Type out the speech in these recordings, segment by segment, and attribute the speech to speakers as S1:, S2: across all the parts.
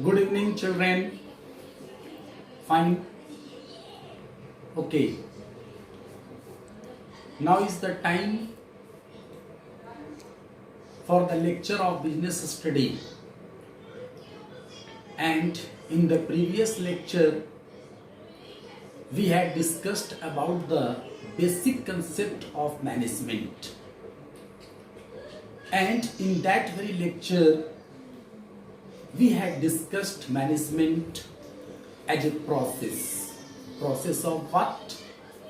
S1: Good evening, children. Fine. Okay. Now is the time for the lecture of business study. And in the previous lecture, we had discussed about the basic concept of management. And in that very lecture, we had discussed management as a process. Process of what?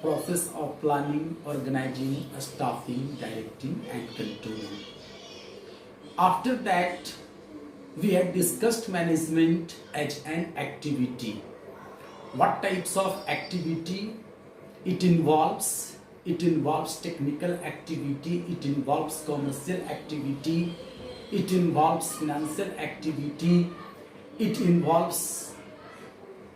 S1: Process of planning, organizing, staffing, directing and controlling. After that, we had discussed management as an activity. What types of activity it involves? It involves technical activity, it involves commercial activity, it involves financial activity, it involves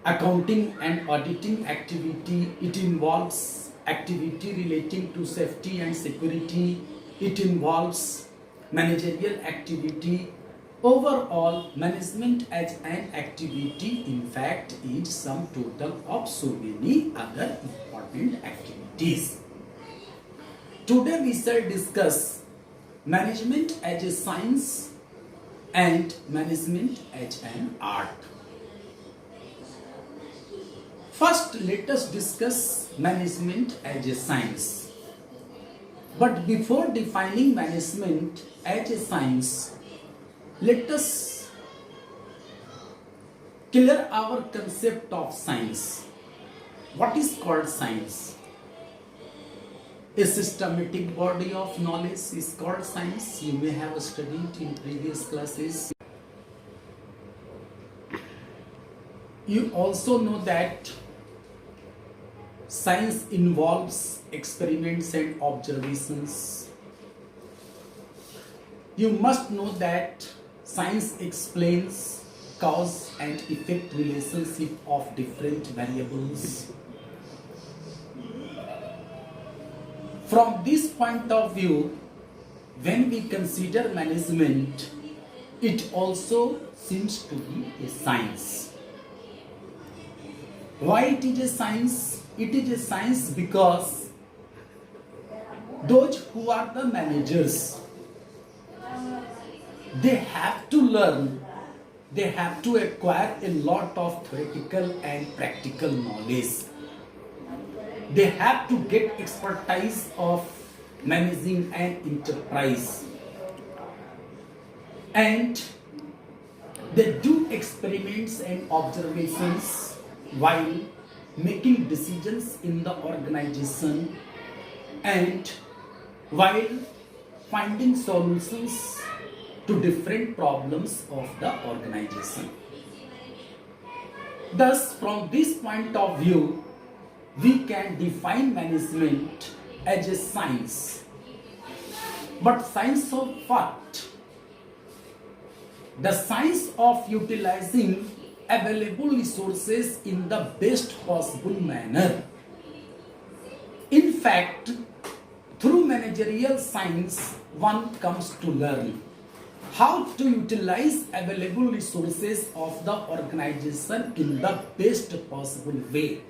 S1: accounting and auditing activity, it involves activity relating to safety and security, it involves managerial activity. Overall, management as an activity in fact is sum total of so many other important activities. Today we shall discuss management as a science and management as an art. First, let us discuss management as a science. But before defining management as a science, let us clear our concept of science. What is called science? A systematic body of knowledge is called science. You may have studied in previous classes. You also know that science involves experiments and observations. You must know that science explains cause and effect relationship of different variables. From this point of view, when we consider management, it also seems to be a science. Why it is a science? It is a science because those who are the managers, they have to learn, they have to acquire a lot of theoretical and practical knowledge. They have to get expertise of managing an enterprise. And they do experiments and observations while making decisions in the organization and while finding solutions to different problems of the organization. Thus, from this point of view, we can define management as a science. But science of what? The science of utilizing available resources in the best possible manner. In fact, through managerial science, one comes to learn how to utilize available resources of the organization in the best possible way.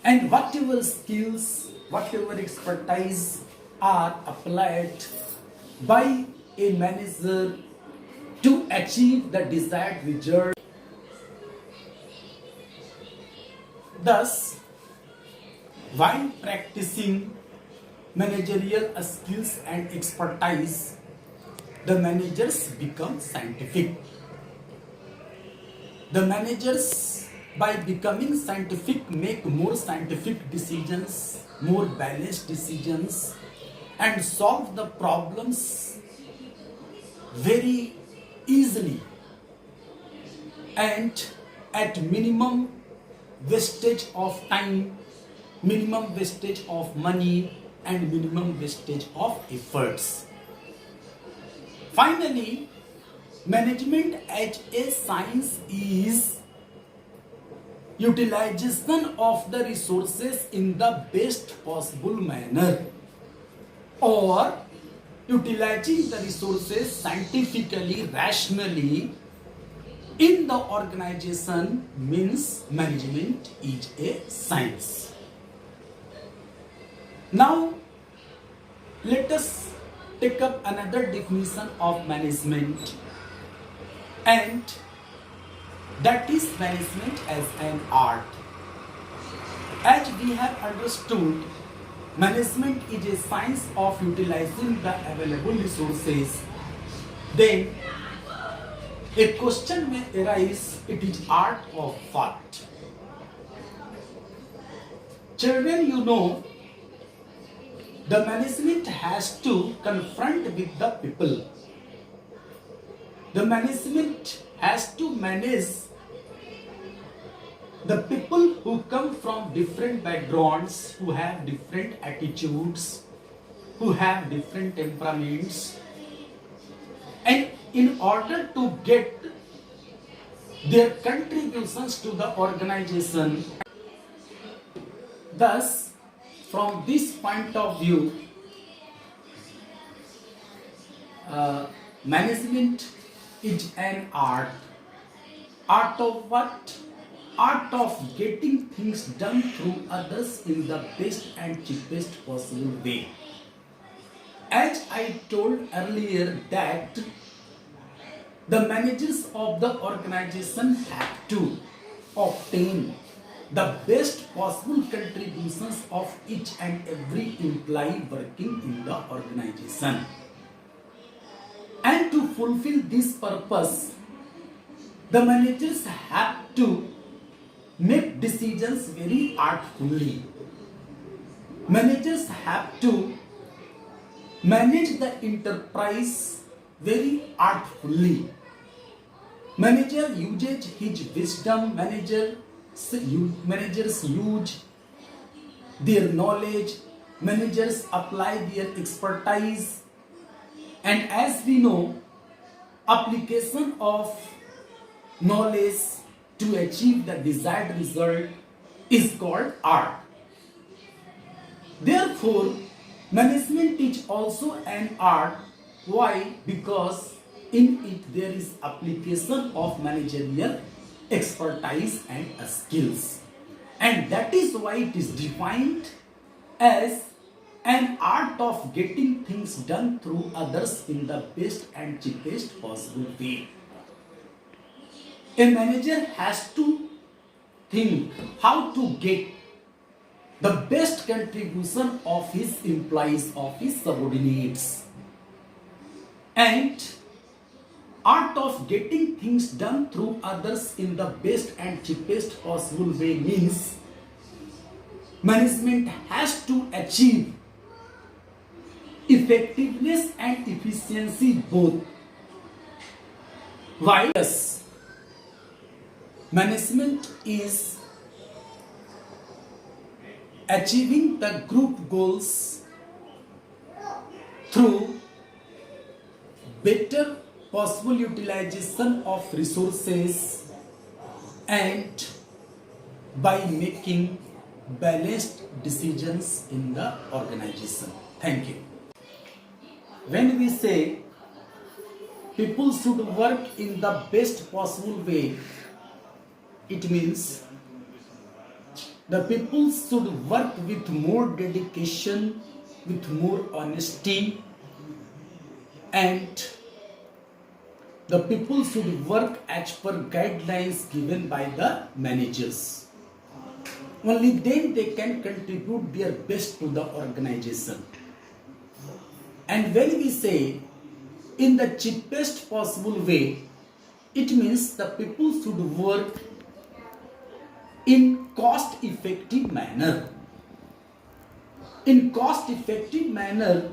S1: And whatever skills, whatever expertise are applied by a manager to achieve the desired result. Thus, while practicing managerial skills and expertise, the managers become scientific. The managers, by becoming scientific, make more scientific decisions, more balanced decisions, and solve the problems very easily and at minimum wastage of time, minimum wastage of money, and minimum wastage of efforts. Finally, management as a science is utilization of the resources in the best possible manner, or utilizing the resources scientifically, rationally, in the organization means management is a science. Now, let us take up another definition of management, and that is management as an art. As we have understood, management is a science of utilizing the available resources. Then a question may arise, it is art of what? Children, you know, the management has to confront with the people. The management has to manage the people who come from different backgrounds, who have different attitudes, who have different temperaments, and in order to get their contributions to the organization. Thus, from this point of view, management is an art. Art of what? Art of getting things done through others in the best and cheapest possible way. As I told earlier that the managers of the organization have to obtain the best possible contributions of each and every employee working in the organization. And to fulfill this purpose, the managers have to make decisions very artfully. Managers have to manage the enterprise very artfully. Manager uses his wisdom, managers use their knowledge, managers apply their expertise, and as we know, application of knowledge to achieve the desired result is called art. Therefore, management is also an art. Why? Because in it there is application of managerial expertise and skills, and that is why it is defined as an art of getting things done through others in the best and cheapest possible way. A manager has to think how to get the best contribution of his employees, of his subordinates. And art of getting things done through others in the best and cheapest possible way means management has to achieve effectiveness and efficiency both. Why? Yes, management is achieving the group goals through better possible utilization of resources and by making balanced decisions in the organization. Thank you. When we say people should work in the best possible way, it means the people should work with more dedication, with more honesty, and the people should work as per guidelines given by the managers. Only then they can contribute their best to the organization. And when we say in the cheapest possible way, it means the people should work in cost-effective manner. In cost-effective manner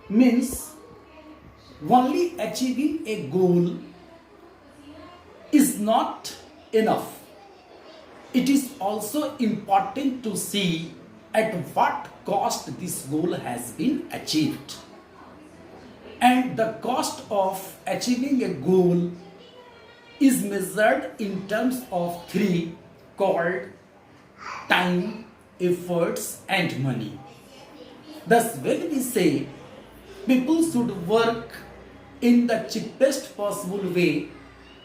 S1: means only achieving a goal is not enough. It is also important to see at what cost this goal has been achieved. And the cost of achieving a goal is measured in terms of three called time, efforts, and money. Thus, when we say people should work in the cheapest possible way,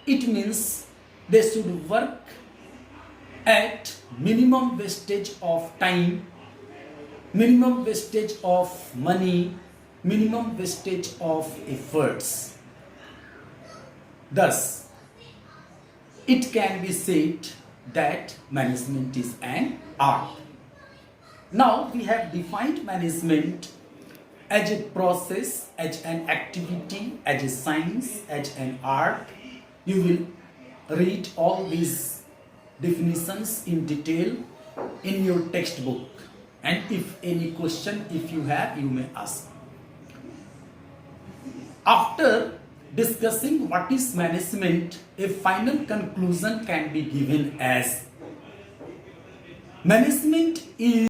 S1: It means they should work at minimum wastage of time, minimum wastage of money, minimum wastage of efforts. Thus, it can be said that management is an art. Now we have defined management as a process, as an activity, as a science, as an art. You will read all these definitions in detail in your textbook, and if any question if you have, you may ask. After discussing what is management, a final conclusion can be given as management is